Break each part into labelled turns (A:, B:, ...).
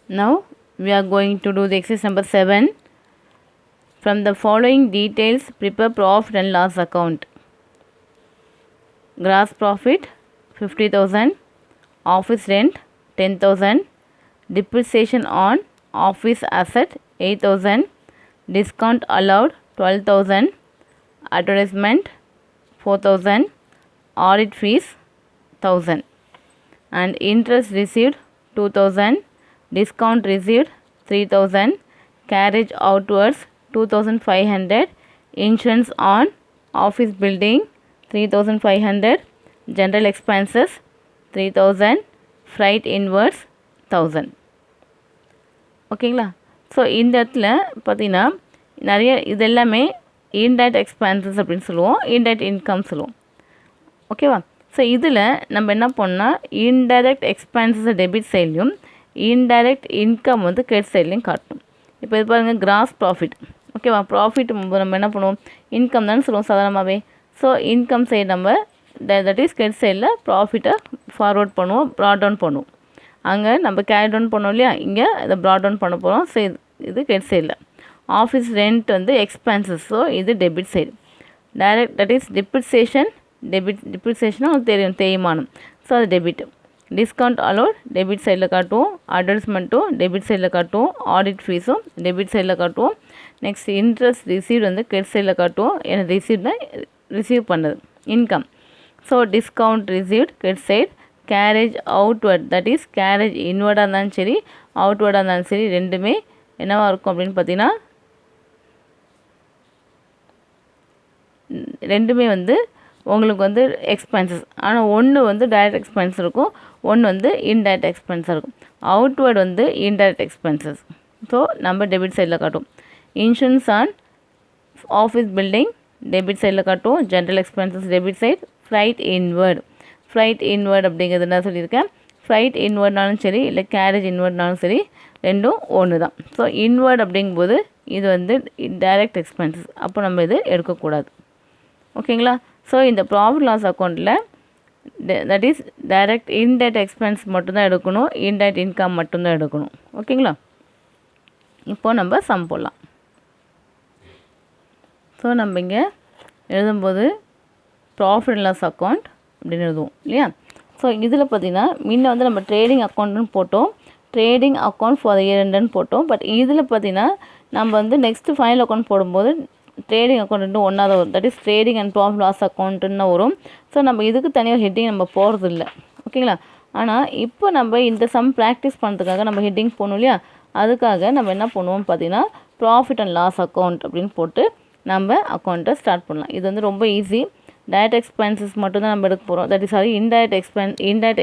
A: Now we are going to do the exercise number 7. From the following details, prepare profit and loss account. Gross profit 50,000, office rent 10,000, depreciation on office asset 8,000, discount allowed 12,000, advertisement 4,000, audit fees 1,000, and interest received 2,000, discount received 3,000, carriage outwards 2,500, insurance on office building 3,500, general expenses 3,000, freight inwards 1,000. ஓகேங்களா? So இந்த இடத்துல பார்த்தீங்கன்னா நிறைய இது எல்லாமே indirect expenses அப்படின்னு சொல்லுவோம், indirect income சொல்லுவோம். ஓகேவா? ஸோ இதில் நம்ம என்ன பண்ணால் இன்டைரக்ட் எக்ஸ்பென்சஸை டெபிட் சைட்லையும் இன்டைரக்ட் இன்கம் வந்து கிரெடிட் சைட்லையும் காட்டணும். இப்போ இது பாருங்கள், கிராஸ் ப்ராஃபிட். ஓகேவா? ப்ராஃபிட் நம்ம என்ன பண்ணுவோம், இன்கம் தானே சொல்லுவோம் சாதாரணமாகவே. ஸோ இன்கம் சைடு நம்ம தட் இஸ் கிரெடிட் சைடில் ப்ராஃபிட்டை ஃபார்வர்ட் பண்ணுவோம், ப்ராட் டவுன் பண்ணுவோம். அங்கே நம்ம கேரி டவுன் பண்ணோம் இல்லையா, இங்கே இதை ப்ராட் டவுன் பண்ண போகிறோம். ஸோ இது கிரெடிட் சைடில். ஆஃபீஸ் ரெண்ட் வந்து எக்ஸ்பென்சஸ், ஸோ இது debit side. Direct that is depreciation, டிப்ரிசியேஷனும் உங்களுக்கு தெரியும், தேய்மானம். ஸோ அது டெபிட். டிஸ்கவுண்ட் அலோட் டெபிட் சைடில் காட்டுவோம், அட்வர்டைஸ்மெண்ட்டும் டெபிட் சைடில் காட்டுவோம், ஆடிட் ஃபீஸும் டெபிட் சைடில் காட்டுவோம். நெக்ஸ்ட் இன்ட்ரெஸ்ட் ரிசீவ் வந்து கிரெடிட் சைடில் காட்டுவோம். ஏன்னா ரிசீவ் பண்ணது income. So discount received credit side. Carriage outward that is carriage இன்வர்டாக இருந்தாலும் சரி அவுட்வர்டாக இருந்தாலும் சரி ரெண்டுமே என்னவாக இருக்கும் அப்படின்னு பார்த்தீங்கன்னா ரெண்டுமே வந்து உங்களுக்கு வந்து எக்ஸ்பென்சஸ். ஆனால் ஒன்று வந்து டைரக்ட் எக்ஸ்பென்ஸ் இருக்கும், ஒன்று வந்து இன்டைரக்ட் எக்ஸ்பென்ஸாக இருக்கும். அவுட்வர்ட் வந்து இன்டைரக்ட் எக்ஸ்பென்சஸ். ஸோ நம்ம டெபிட் சைடில் காட்டும். Insurance on office building debit சைடில் காட்டும். General expenses debit side. Freight inward. Freight inward அப்படிங்கிறது என்ன சொல்லியிருக்கேன், ஃப்ளைட் இன்வர்ட்னாலும் சரி இல்லை கேரேஜ் இன்வர்ட்னாலும் சரி ரெண்டும் ஒன்று தான். ஸோ இன்வர்ட் அப்படிங்கும்போது இது வந்து டைரக்ட் எக்ஸ்பென்சஸ், அப்போ நம்ம இது எடுக்கக்கூடாது. ஓகேங்களா? ஸோ இந்த ப்ராஃபிட் லாஸ் அக்கௌண்ட்டில் that is direct indirect expense மட்டும்தான் எடுக்கணும், இன்டைரக்ட் இன்கம் மட்டும்தான் எடுக்கணும். ஓகேங்களா? இப்போது நம்ம சம் போடலாம். ஸோ நம்ம இங்கே எழுதும்போது ப்ராஃபிட் லாஸ் அக்கௌண்ட் அப்படின்னு எழுதுவோம் இல்லையா. ஸோ இதில் பார்த்திங்கன்னா முன்ன வந்து நம்ம ட்ரேடிங் அக்கௌண்ட்டுன்னு போட்டோம், trading account for the year எண்டுன்னு போட்டோம். பட் இதில் பார்த்திங்கன்னா நம்ம வந்து நெக்ஸ்ட்டு ஃபைனல் அக்கௌண்ட் போடும்போது ட்ரேடிங் அக்கௌண்ட் ஒன்றா தான் வரும். That is trading and profit loss அக்கௌண்ட்டுன்னு வரும். ஸோ நம்ம இதுக்கு தனியாக ஹெட்டிங் நம்ம போகிறது இல்லை. ஓகேங்களா? ஆனால் இப்போ நம்ம இந்த சம் ப்ராக்டிஸ் பண்ணுறதுக்காக நம்ம ஹெட்டிங் போகணும் இல்லையா, அதுக்காக நம்ம என்ன பண்ணுவோம் பார்த்தீங்கன்னா ப்ராஃபிட் அண்ட் லாஸ் அக்கௌண்ட் அப்படின்னு போட்டு நம்ம அக்கௌண்ட்டை ஸ்டார்ட் பண்ணலாம். இது வந்து ரொம்ப ஈஸி. டைரக்ட் எக்ஸ்பென்சஸ் மட்டும்தான் நம்ம எடுக்க போகிறோம். That is sorry indirect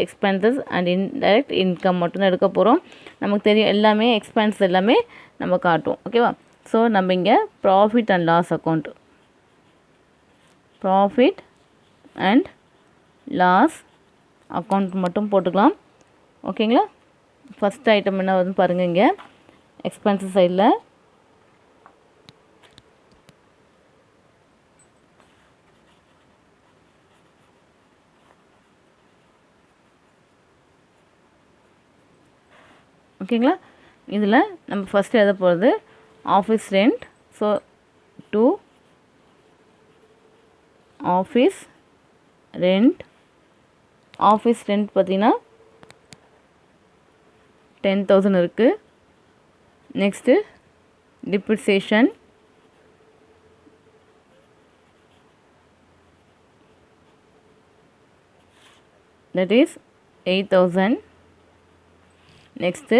A: expenses and indirect income மட்டும்தான் எடுக்க போகிறோம். நமக்கு தெரியும் எல்லாமே எக்ஸ்பென்ஸ் எல்லாமே நம்ம காட்டும். ஓகேவா? ஸோ நம்ம இங்கே profit and loss account, profit and loss account மட்டும் போட்டுக்கலாம். ஓகேங்களா? ஃபஸ்ட் ஐட்டம் என்ன வந்து பாருங்கள், இங்கே எக்ஸ்பென்சஸ் சைடில் ஓகேங்களா. இதில் நம்ம ஃபஸ்ட்டு எழுத போகிறது office rent. So to office rent, office rent பார்த்திங்கன்னா 10,000 இருக்குது. Next depreciation that is 8,000. Next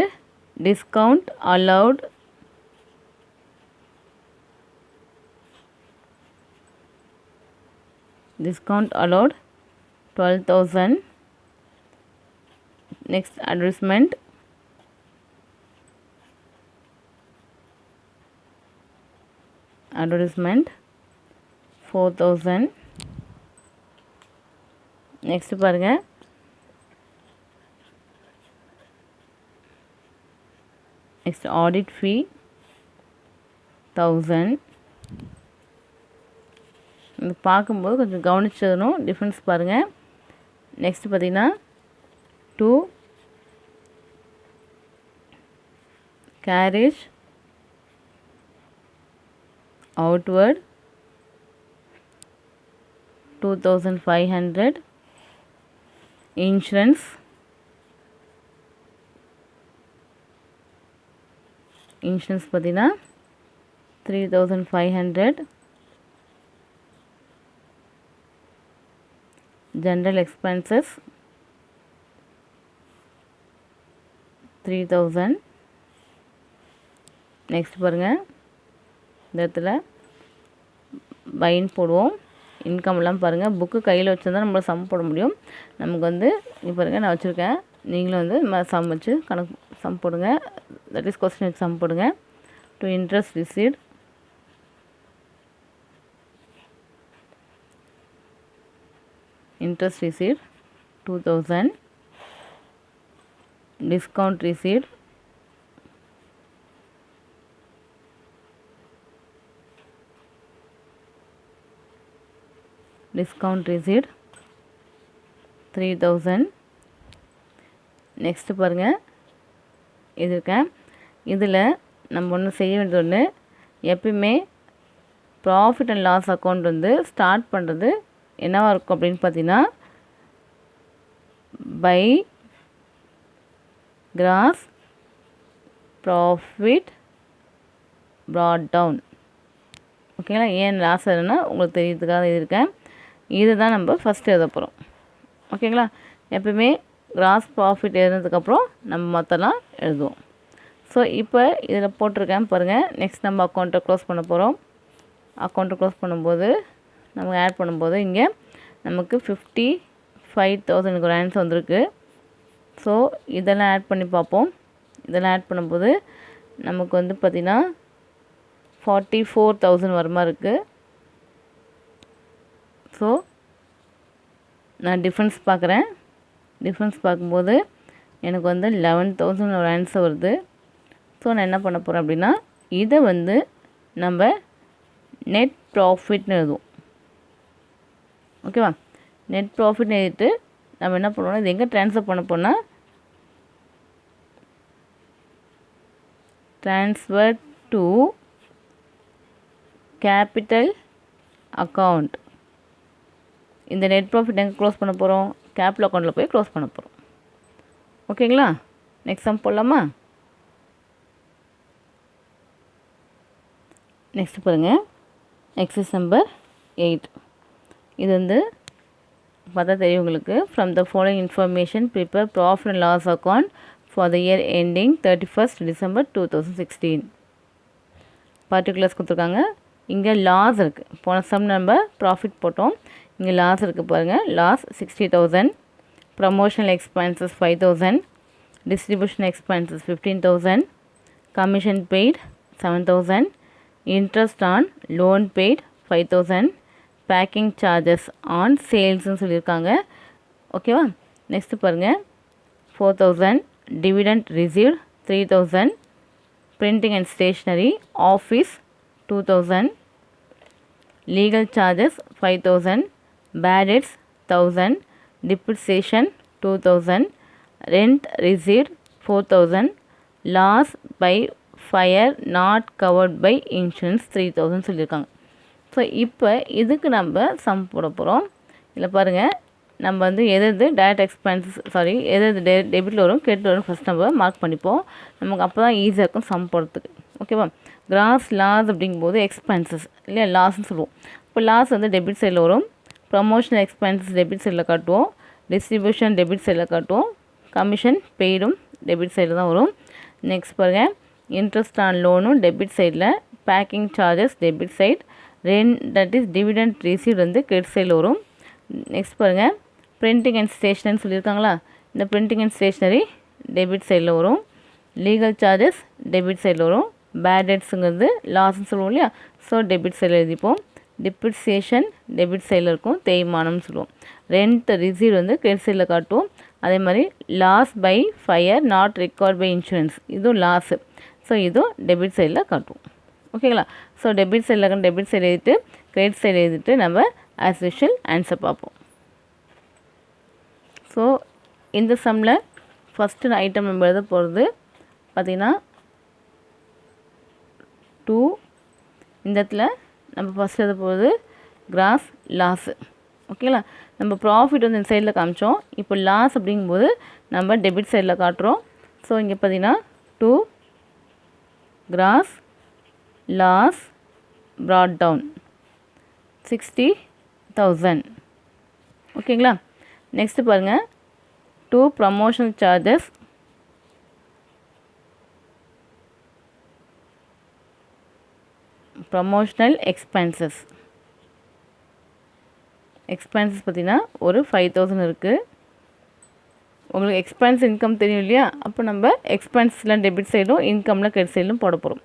A: discount allowed discount allowed 12,000. Next advertisement advertisement 4,000. next பாருங்க next audit fee 1,000. இது பார்க்கும்போது கொஞ்சம் கவனிச்சிடணும், டிஃப்ரென்ஸ் பாருங்கள். நெக்ஸ்ட் பார்த்தீங்கன்னா 2 carriage outward 2500, insurance பார்த்தீங்கன்னா 3500, general expenses 3000. நெக்ஸ்ட் பாருங்கள், இந்த இடத்துல பைன் போடுவோம். இன்கம்லாம் பாருங்கள், புக்கு கையில் வச்சுருந்தா நம்மளால் சம் போட முடியும். நமக்கு வந்து இப்போ பாருங்கள், நான் வச்சுருக்கேன். நீங்களும் வந்து சம் வச்சு கணக்கு சம் போடுங்க. தட் இஸ் கொஸ்டின் வச்சு சம் போடுங்க. To interest received interest received 2000, discount received discount received 3000. Next பாருங்கள், இது இருக்கேன். இதில் நம்ம ஒன்று செய்ய வேண்டியது ஒன்று, எப்பயுமே ப்ராஃபிட் அண்ட் லாஸ் அக்கௌண்ட் வந்து ஸ்டார்ட் பண்ணுறது என்னவாக இருக்கும் அப்படின்னு பார்த்தீங்கன்னா, by gross profit brought down. ஓகேங்களா? ஏன் லாஸ் ஆகுதுன்னா உங்களுக்கு தெரியறதுக்காக இருக்கேன். இது தான் நம்ம ஃபஸ்ட்டு எழுத போகிறோம். ஓகேங்களா? எப்பவுமே கிராஸ் ப்ராஃபிட் எழுதுனதுக்கப்புறம் நம்ம மொத்தம்லாம் எழுதுவோம். ஸோ இப்போ இதில் போட்டிருக்கேன் பாருங்கள். நெக்ஸ்ட் நம்ம அக்கௌண்ட்டை க்ளோஸ் பண்ண போகிறோம். அக்கௌண்ட்டை க்ளோஸ் பண்ணும்போது நமக்கு ஆட் பண்ணும்போது இங்கே நமக்கு 55,000 ஒரு ஆன்சர் வந்திருக்கு. ஸோ இதெல்லாம் ஆட் பண்ணி பார்ப்போம். இதெல்லாம் ஆட் பண்ணும்போது நமக்கு வந்து பார்த்திங்கன்னா 44,000 வர மாதிரி இருக்குது. ஸோ நான் டிஃப்ரென்ஸ் பார்க்குறேன். டிஃப்ரென்ஸ் பார்க்கும்போது எனக்கு வந்து 11,000 ஒரு ஆன்சர் வருது. ஸோ நான் என்ன பண்ண போகிறேன் அப்படின்னா, இதை வந்து நம்ம நெட் ப்ராஃபிட்னு எழுதுவோம். ஓகேவா? நெட் ப்ராஃபிட்னு எழுதிட்டு நம்ம என்ன பண்ணுவோம்னா, இது எங்கே ட்ரான்ஸ்ஃபர் பண்ண போனால் ட்ரான்ஸ்ஃபர் டு கேபிட்டல் அக்கௌண்ட். இந்த நெட் ப்ராஃபிட் எங்கே க்ளோஸ் பண்ண போகிறோம்? கேபிட்டல் அக்கௌண்ட்டில் போய் க்ளோஸ் பண்ண போகிறோம். ஓகேங்களா? நெக்ஸ்ட் சம் போடலாமா? நெக்ஸ்ட் பாருங்கள், எக்ஸசைஸ் நம்பர் 8. இது வந்து பார்த்தா தெரியும் உங்களுக்கு. From the following information prepare profit and loss account for the year ending 31st December 2016. Particulars கொடுத்துருக்காங்க. இங்கே லாஸ் இருக்குது. போன சம் நம்ம ப்ராஃபிட் போட்டோம். இங்கே லாஸ் இருக்குது பாருங்கள். Loss 60,000, promotional expenses 5,000, distribution expenses 15,000, commission paid 7,000, interest on loan paid 5,000, packing charges on சேல்ஸ்னு சொல்லியிருக்காங்க. ஓகேவா? நெக்ஸ்ட்டு பாருங்கள், 4,000, dividend received 3,000, printing and stationery office 2,000, legal charges 5,000, bad debts 1,000, depreciation 2,000, rent received 4,000, loss by fire not covered by insurance 3,000 சொல்லியிருக்காங்க. So இப்போ இதுக்கு நம்ம some போட போகிறோம். இதில் பாருங்கள், நம்ம வந்து எது டேரக்ட் எக்ஸ்பென்சஸ் எது டெபிட்டில் வரும் கிரெடிட் வரும் ஃபஸ்ட் நம்ம மார்க் பண்ணிப்போம். நமக்கு அப்போ தான் ஈஸியாக இருக்கும் சம் போடுறதுக்கு. ஓகேவா? கிராஸ் லாஸ் அப்படிங்கும்போது எக்ஸ்பென்சஸ் இல்லையா, லாஸ்ன்னு சொல்லுவோம். இப்போ லாஸ் வந்து டெபிட் சைடில் வரும். ப்ரமோஷனல் எக்ஸ்பென்சஸ் டெபிட் சைடில் காட்டுவோம். டிஸ்ட்ரிபியூஷன் டெபிட் சைடில் காட்டுவோம். கமிஷன் பெய்டும் டெபிட் சைடில் தான் வரும். நெக்ஸ்ட் பாருங்கள், இன்ட்ரெஸ்ட் ஆன் லோனும் டெபிட் சைடில், packing charges debit side, rent that is dividend received வந்து கிரெடிட் சைடில் வரும். நெக்ஸ்ட் பாருங்கள், பிரிண்டிங் அண்ட் ஸ்டேஷ்னரி சொல்லியிருக்காங்களா, இந்த பிரிண்டிங் அண்ட் ஸ்டேஷ்னரி டெபிட் சைடில் வரும். லீகல் சார்ஜஸ் டெபிட் சைடில் வரும். பேட் டெப்ட்ஸுங்கிறது லாஸ்ன்னு சொல்லுவோம் இல்லையா, ஸோ டெபிட் சைடில் எழுதிப்போம். டிப்ரிசியேஷன் டெபிட் சைடில் இருக்கும், தேய்மானம்னு சொல்லுவோம். ரெண்ட் ரிசீவ் வந்து கிரெடிட் சைடில் காட்டுவோம். அதே மாதிரி loss by fire not record by insurance, இதுவும் லாஸு, ஸோ இதுவும் டெபிட் சைடில் காட்டுவோம். ஓகேங்களா? ஸோ டெபிட் சைடில் டெபிட் சைடு எழுதிட்டு கிரெடிட் சைடு எழுதிட்டு நம்ம ஆஸ் யூஷுவல் ஆன்சர் பார்ப்போம். ஸோ இந்த சம்மில் ஃபஸ்ட்டு ஐட்டம் நம்ம எழுத போகிறது பார்த்திங்கன்னா 2 இந்த இடத்துல நம்ம ஃபஸ்ட் எழுத போகிறது கிராஸ் லாஸு. ஓகேங்களா, நம்ம ப்ராஃபிட் வந்து இந்த சைடில் காமிச்சோம். இப்போ லாஸ் அப்படிங்கும்போது நம்ம டெபிட் சைடில் காட்டுறோம். ஸோ இங்கே பார்த்தீங்கன்னா 2 கிராஸ் லாஸ் brought down 60,000. ஓகேங்களா, நெக்ஸ்ட்டு பாருங்கள் 2 ப்ரமோஷனல் சார்ஜஸ் ப்ரமோஷனல் எக்ஸ்பென்சஸ் பார்த்திங்கன்னா ஒரு 5,000 இருக்குது. உங்களுக்கு எக்ஸ்பென்ஸ் இன்கம் தெரியும் இல்லையா, அப்போ நம்ம எக்ஸ்பென்ஸ்லாம் டெபிட் சைடும் இன்கமில் கிரெடிட் சைடும் போட போகிறோம்.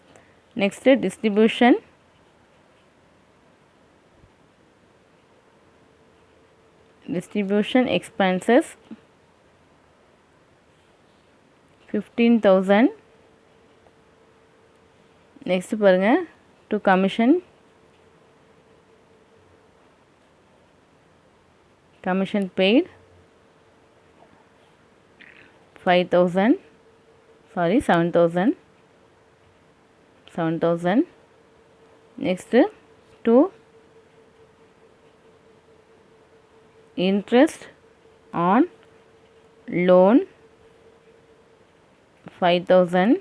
A: Next distribution expenses 15,000. நெக்ஸ்ட்டு பாருங்கள் to commission paid 5,000, sorry 7,000. Next to interest on loan 5,000.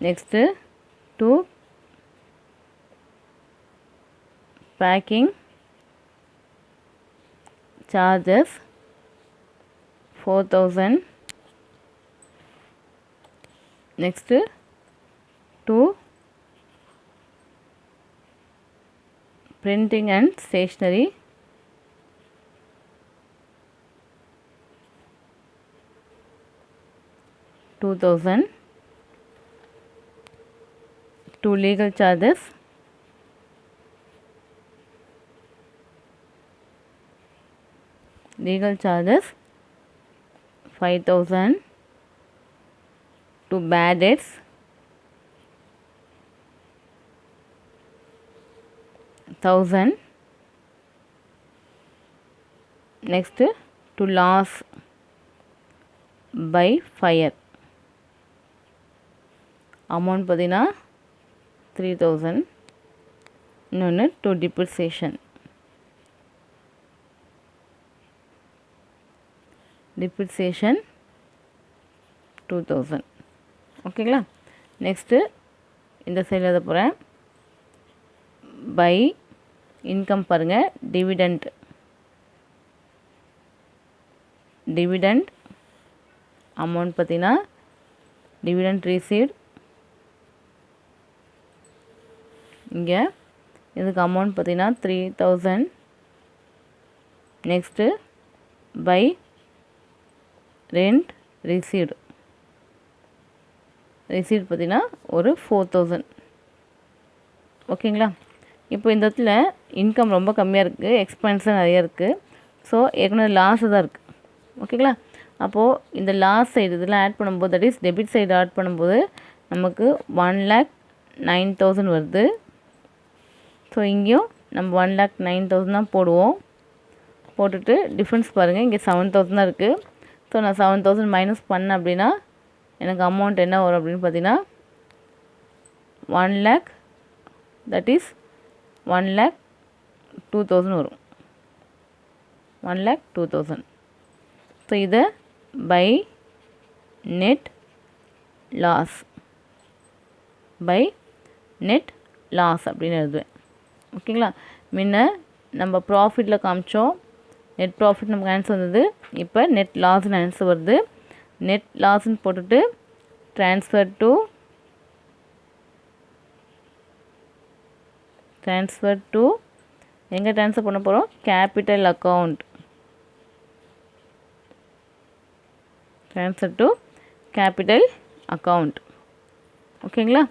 A: Next to packing charges 4,000. Next to printing and stationery 2,000. To legal charges 5,000. To bad debts 1,000. Next to loss by fire amount பார்த்தீங்கன்னா 3,000. இன்னொன்று to depreciation 2,000. ஓகேங்களா, next இந்த சைடில் எழுத போகிறேன். By income பாருங்கள், dividend amount பார்த்தீங்கன்னா dividend ரீசீவ்ட். இங்கே இதுக்கு அமௌண்ட் பார்த்தீங்கன்னா 3,000. நெக்ஸ்ட்டு பை ரெண்ட் ரிசீவ்டு பார்த்தீங்கன்னா ஒரு 4,000. ஓகேங்களா, இப்போ இந்த இடத்துல இன்கம் ரொம்ப கம்மியாக இருக்குது, எக்ஸ்பென்ஸும் நிறைய இருக்குது. ஸோ ஏற்கனவே லாஸு தான் இருக்குது. ஓகேங்களா, அப்போது இந்த லாஸ் சைடு இதெல்லாம் ஆட் பண்ணும்போது, that is debit side add பண்ணும்போது நமக்கு 1,09,000 வருது. ஸோ இங்கேயும் நம்ம 1,09,000 தான் போடுவோம். போட்டுட்டு டிஃப்ரென்ஸ் பாருங்கள், இங்கே 7,000 தான் இருக்குது. ஸோ நான் 7,000 மைனஸ் பண்ணேன் அப்படின்னா எனக்கு அமௌண்ட் என்ன வரும் அப்படின்னு பார்த்தீங்கன்னா 1 lakh, தட் இஸ் 1,02,000 வரும். 1,02,000. ஸோ இதை பை நெட் லாஸ் அப்படின்னு எழுதுவேன். ஓகேங்களா, முன்ன நம்ம ப்ராஃபிட்டில் காமிச்சோம், நெட் ப்ராஃபிட் நமக்கு ஆன்சர் வந்தது. இப்போ நெட் லாஸ்ன்னு ஆன்சர் வருது. நெட் லாஸ்ன்னு போட்டுட்டு ட்ரான்ஸ்ஃபர் டு எங்கே ட்ரான்ஸ்ஃபர் பண்ண போகிறோம், capital account. Transfer to capital account. ஓகேங்களா,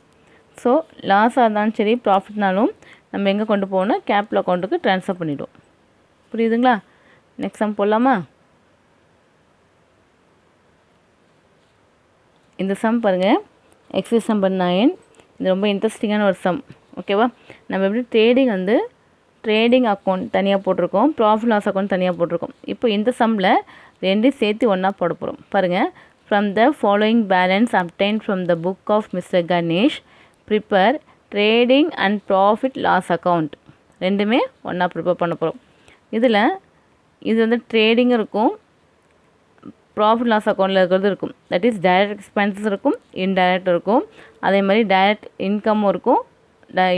A: ஸோ லாஸாக இருந்தாலும் சரி ப்ராஃபிட்னாலும் நம்ம எங்கே கொண்டு போகணும்னா கேபிட்டல் அக்கௌண்ட்டுக்கு ட்ரான்ஸ்ஃபர் பண்ணிவிடுவோம். புரியுதுங்களா, நெக்ஸ்ட் சம் போடலாமா? இந்த சம் பாருங்கள், எக்ஸசைஸ் நம்பர் 9. இது ரொம்ப இன்ட்ரெஸ்டிங்கான ஒரு சம். ஓகேவா, நம்ம எப்படி ட்ரேடிங் அக்கௌண்ட் தனியாக போட்டிருக்கோம், ப்ராஃபிட் லாஸ் அக்கௌண்ட் தனியாக போட்டிருக்கோம். இப்போ இந்த சம்மில் ரெண்டையும் சேர்த்து ஒன்றா போட போகிறோம். பாருங்கள், from the following balance obtained from the book of mister Ganesh prepare trading and profit loss account. ரெண்டுமே ஒன்றா ப்ரிப்பேர் பண்ண போகிறோம். இதில் இது வந்து ட்ரேடிங் இருக்கும், ப்ராஃபிட் லாஸ் அக்கௌண்ட்டில் இருக்கிறது இருக்கும். தட் இஸ் டைரக்ட் எக்ஸ்பென்சஸ் இருக்கும், இன்டைரக்ட் இருக்கும். அதே மாதிரி டைரக்ட் இன்கமும் இருக்கும்,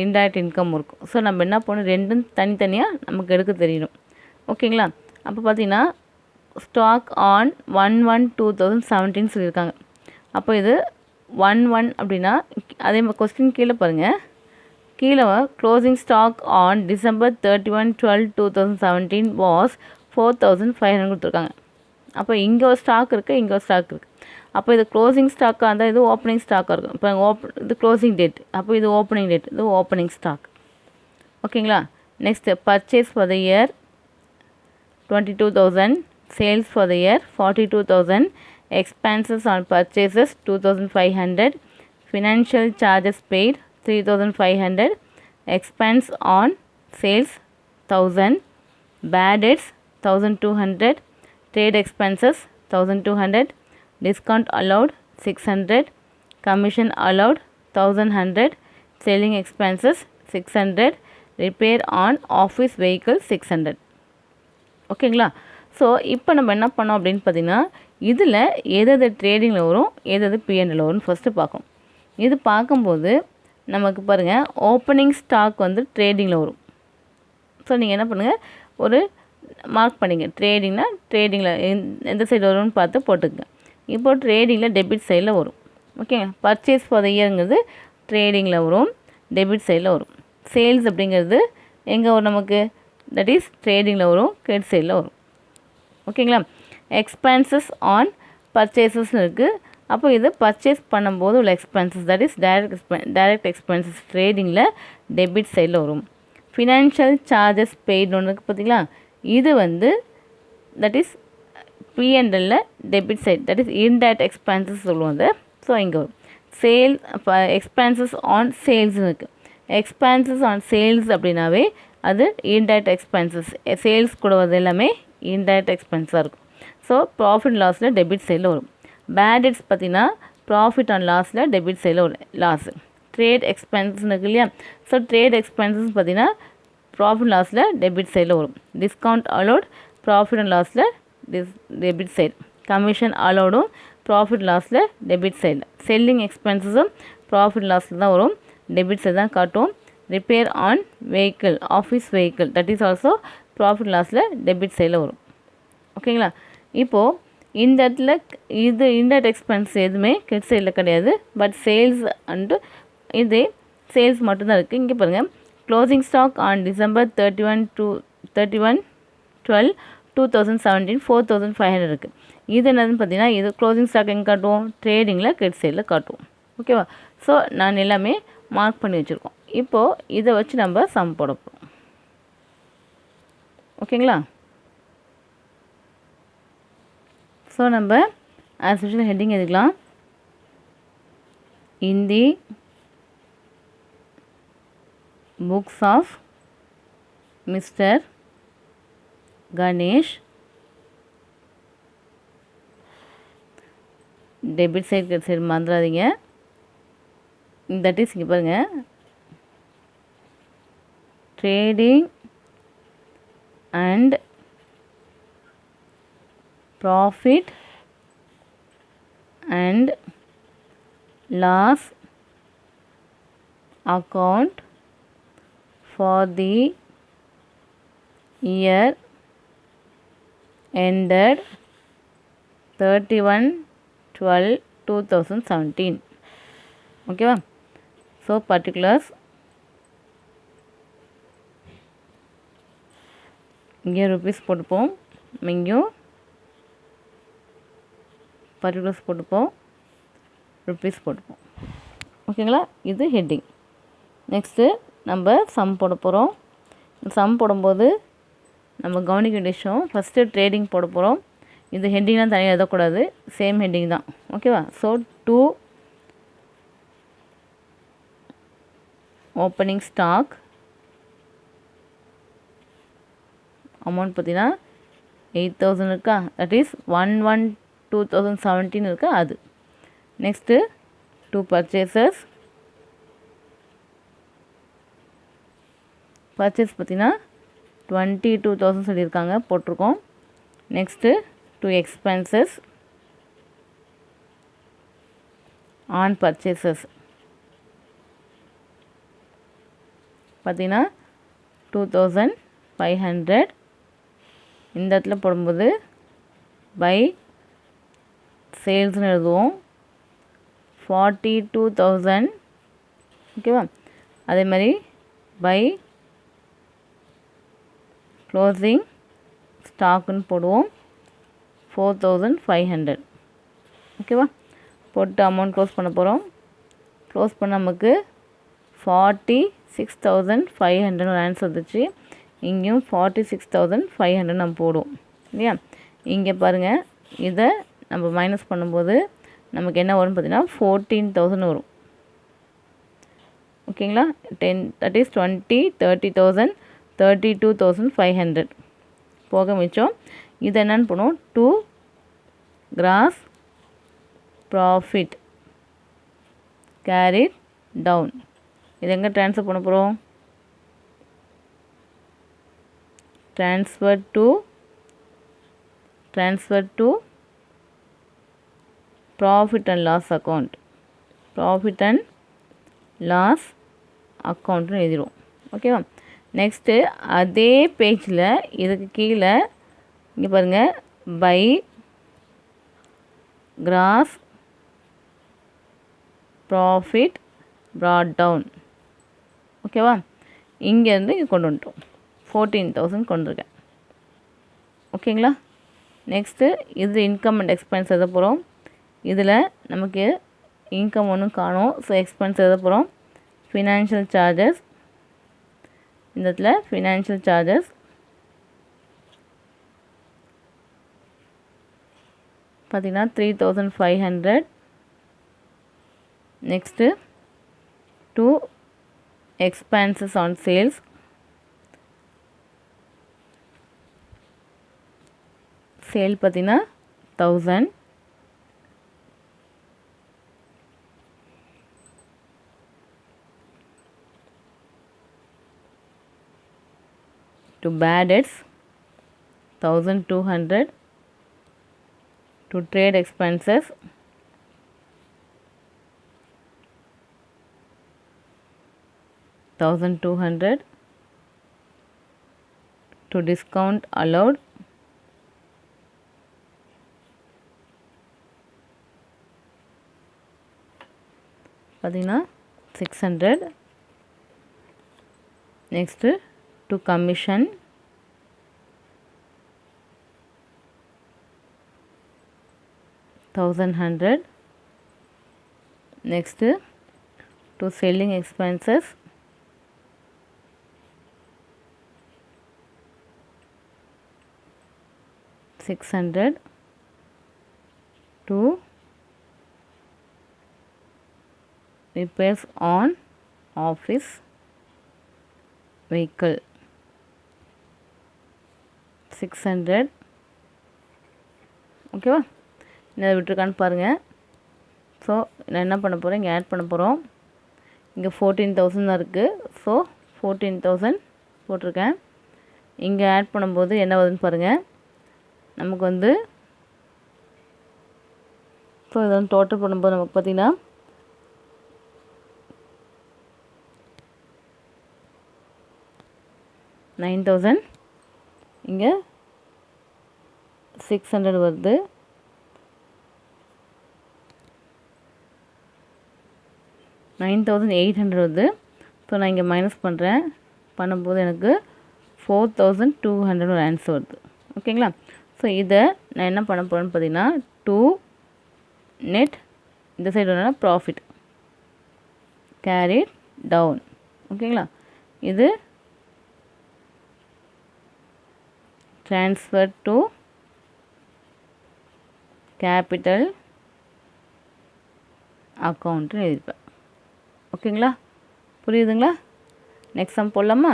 A: இன்டைரக்ட் இன்கமும் இருக்கும். ஸோ நம்ம என்ன பண்ணணும், ரெண்டும் தனித்தனியாக நமக்கு எடுக்க தெரியணும். ஓகேங்களா? அப்போ பார்த்தீங்கன்னா ஸ்டாக் ஆன் 1/1/2017 சொல்லியிருக்காங்க. அப்போ இது 1/1 அப்படின்னா அதே மாதிரி கொஸ்டின் கீழே பாருங்கள். கீழே closing stock on December 31, 12, 2017 was 4500 கொடுத்துருக்காங்க. அப்போ இங்கே ஒரு ஸ்டாக் இருக்குது, இங்கே ஒரு ஸ்டாக் இருக்குது. அப்போ இது க்ளோசிங் ஸ்டாக்காக இருந்தால் இது ஓப்பனிங் ஸ்டாக்காக இருக்கும். இப்போ இது க்ளோசிங் டேட், அப்போ இது ஓப்பனிங் டேட், இது ஓப்பனிங் ஸ்டாக். ஓகேங்களா? Next purchase for the year 22,000, sales for the year 42,000, expenses on purchases 2,500, financial charges paid 3,500, expense on sales 1,000, bad debts 1,200, trade expenses 1,200, discount allowed 600, commission allowed 1,100, selling expenses 600, repair on office vehicle 600. ஓகேங்களா? So இப்போ நம்ம என்ன பண்ணோம் அப்படின்னு பார்த்தீங்கன்னா, இதில் எது ட்ரேடிங்கில் வரும், எது பிஎன்எல் வரும்னு ஃபஸ்ட்டு பார்க்கணும். இது பார்க்கும்போது நமக்கு பாருங்கள், ஓப்பனிங் ஸ்டாக் வந்து ட்ரேடிங்கில் வரும். ஸோ நீங்கள் என்ன பண்ணுங்கள், ஒரு மார்க் பண்ணிங்க. ட்ரேடிங்னா ட்ரேடிங்கில் எந்த சைடு வரும்னு பார்த்து போட்டுக்கங்க. இப்போது ட்ரேடிங்கில் டெபிட் சைடில் வரும். ஓகேங்க? பர்ச்சேஸ் ஃபார் த இயருங்கிறது ட்ரேடிங்கில் வரும், டெபிட் சைடில் வரும். சேல்ஸ் அப்படிங்கிறது எங்கே வரும் நமக்கு, தட் இஸ் ட்ரேடிங்கில் வரும், கிரெடிட் சைடில் வரும். ஓகேங்களா? எக்ஸ்பென்சஸ் ஆன் பர்ச்சேசஸ்னு இருக்குது. அப்போ இது பர்ச்சேஸ் பண்ணும்போது உள்ள expenses, that is direct expenses ட்ரேடிங்கில் டெபிட் சைடில் வரும். ஃபினான்ஷியல் சார்ஜஸ் பெய்டு ஒன்று இருக்குது பார்த்தீங்களா, இது வந்து தட் இஸ் பிஎன்எல்ல debit side, that is indirect expenses சொல்லுவாங்க. ஸோ இங்கே வரும். சேல் எக்ஸ்பென்சஸ் ஆன் சேல்ஸ்னு இருக்குது. எக்ஸ்பென்சஸ் ஆன் சேல்ஸ் அப்படின்னாவே அது இன்டைரக்ட் எக்ஸ்பென்சஸ், சேல்ஸ் கூட வந்து எல்லாமே இன்டைரக்ட் எக்ஸ்பென்ஸாக இருக்கும். ஸோ ப்ராஃபிட் லாஸில் டெபிட் சைடில் வரும். பேட் டெப்ட்ஸ் பார்த்திங்கன்னா ப்ராஃபிட் அண்ட் லாஸில் டெபிட் சைடில் வரும் லாஸு. ட்ரேட் எக்ஸ்பென்சஸ்னு இருக்கு இல்லையா, ஸோ ட்ரேட் எக்ஸ்பென்சஸ் பார்த்திங்கன்னா ப்ராஃபிட் லாஸில் டெபிட் சைடில் வரும். டிஸ்கவுண்ட் அலோட் ப்ராஃபிட் அண்ட் லாஸில் டெபிட் சைடு. கமிஷன் அலோடும் ப்ராஃபிட் லாஸில் டெபிட் சைடில். செல்லிங் எக்ஸ்பென்சஸும் ப்ராஃபிட் லாஸில் தான் வரும், டெபிட் சைடு தான் காட்டும். Repair on vehicle, office vehicle, that is also profit லாஸில் டெபிட் சைடில் வரும். ஓகேங்களா? இப்போது இந்த இடத்துல இது இன்டைரக்ட் எக்ஸ்பென்ஸ் எதுவுமே கிரெடிட் சைடில் கிடையாது, பட் சேல்ஸ் அண்டு இது சேல்ஸ் மட்டும்தான் இருக்குது. இங்கே பாருங்கள், க்ளோசிங் ஸ்டாக் ஆன் December 31/12/2017 4,500 இருக்குது. இது என்னதுன்னு பார்த்தீங்கன்னா, இது க்ளோசிங் ஸ்டாக் எங்கே காட்டுவோம், ட்ரேடிங்கில் கிரெடிட் சைடில் காட்டுவோம். ஓகேவா? ஸோ நான் எல்லாமே மார்க் பண்ணி வச்சுருக்கோம். இப்போது இதை வச்சு நம்ம சம் போட போகிறோம். ஓகேங்களா? ஸோ நம்ம ஆஸ் யூஷுவல் ஹெட்டிங் எழுதிக்கலாம். In the books of mister Ganesh, debit side credit side மறந்துடாதீங்க. தட் இஸ் இங்கே பாருங்கள், trading and profit and loss account for the year ended 31/12/2017. ஓகேவா? ஸோ பர்டிகுலர்ஸ் இங்கே ருபீஸ் போட்டுப்போம், இங்கேயும் பர்டிகுலர்ஸ் போட்டுப்போம், ருபீஸ் போட்டுப்போம். ஓகேங்களா? இது ஹெட்டிங். நெக்ஸ்ட்டு நம்ம சம் போட போகிறோம். சம் போடும்போது நம்ம கவனிக்க வேண்டிய விஷயம், ஃபஸ்ட்டு ட்ரேடிங் போட போகிறோம். இது ஹெட்டிங்லாம் தனியாக எழுதக்கூடாது, சேம் ஹெட்டிங் தான். ஓகேவா? ஸோ 2 ஓப்பனிங் ஸ்டாக் அமௌண்ட் பார்த்தீங்கன்னா 8,000 இருக்கா, தட் இஸ் 1/1/2017 இருக்கா அது. நெக்ஸ்ட்டு 2 பர்ச்சேசஸ் பர்ச்சேஸ் பார்த்தீங்கன்னா 22,000 சொல்லியிருக்காங்க, போட்டிருக்கோம். Next to expenses on purchases பார்த்தீங்கன்னா 2,500. இந்த இடத்துல போடும்போது பை சேல்ஸ்னு எழுதுவோம். 42,000. ஓகேவா? அதே மாதிரி பை க்ளோசிங் ஸ்டாக்குன்னு போடுவோம் 4,500. ஓகேவா? போட்டு அமௌண்ட் க்ளோஸ் பண்ண போகிறோம். க்ளோஸ் பண்ண நமக்கு 46,500 ஒரு ஆன்சர் வந்துச்சு. இங்கேயும் 46,500 நம்ம போடுவோம் இல்லையா? இங்கே பாருங்கள், இதை நம்ம மைனஸ் பண்ணும்போது நமக்கு என்ன வரும்னு பார்த்தீங்கன்னா 14,000 வரும். ஓகேங்களா? 10 that is 20, 30,000, 32,500 போக மிச்சம். இது என்னன்னு பண்ணுவோம், 2 gross profit carried down. இது எங்கே ட்ரான்ஸ்ஃபர் பண்ண போகிறோம்? Transfer to profit and loss account. Profit and loss அக்கௌண்ட்னு எழுதிடுவோம். ஓகேவா? நெக்ஸ்ட்டு அதே பேஜில் இதுக்கு கீழே இங்கே பாருங்கள், by gross profit brought down. ஓகேவா? இங்கேருந்து இங்கே கொண்டு வந்துட்டோம், 14,000 கொண்டு இருக்கேன். ஓகேங்களா? நெக்ஸ்ட்டு இது இன்கம் அண்ட் எக்ஸ்பென்ஸ் எழுத போகிறோம். இதில் நமக்கு இன்கம் ஒன்றும் காணும். ஸோ எக்ஸ்பென்ஸ் எழுத போகிறோம். ஃபினான்ஷியல் சார்ஜஸ், இந்த இடத்துல ஃபினான்ஷியல் சார்ஜஸ் பார்த்திங்கன்னா 3,500. Next to expenses on sales, sale பார்த்திங்கன்னா 1,000. to bad debts 1,200. to trade expenses 1,200. to discount allowed 600. next to commission 1,100. next to selling expenses 600. to repairs on office vehicle 600. ஓகேவா? இதை விட்டுருக்கான்னு பாருங்கள். So நான் என்ன பண்ண போகிறேன், இங்கே ஆட் பண்ண போகிறோம். இங்கே 14,000 தான் இருக்குது. ஸோ 14,000 போட்டிருக்கேன். இங்கே ஆட் பண்ணும்போது என்ன வருதுன்னு பாருங்கள். நமக்கு வந்து ஸோ இதை வந்து டோட்டல் பண்ணும்போது நமக்கு பார்த்திங்கன்னா 9,000, இங்கே 600 வருது. $9,800 வருது. ஸோ நான் இங்கே மைனஸ் பண்ணும்போது எனக்கு 4,200 ஒரு ஆன்சர் வருது. ஓகேங்களா? ஸோ இதை நான் என்ன பண்ண போகிறேன்னு பார்த்தீங்கன்னா, 2 நெட், இந்த சைடு என்னன்னா ப்ராஃபிட் கேரிட் டவுன். ஓகேங்களா? இது ட்ரான்ஸ்ஃபர் டு கேபிட்டல் அக்கௌண்ட்டுன்னு எழுதிப்பேன். ஓகேங்களா? புரியுதுங்களா? நெக்ஸ்ட் சம் போடலாமா?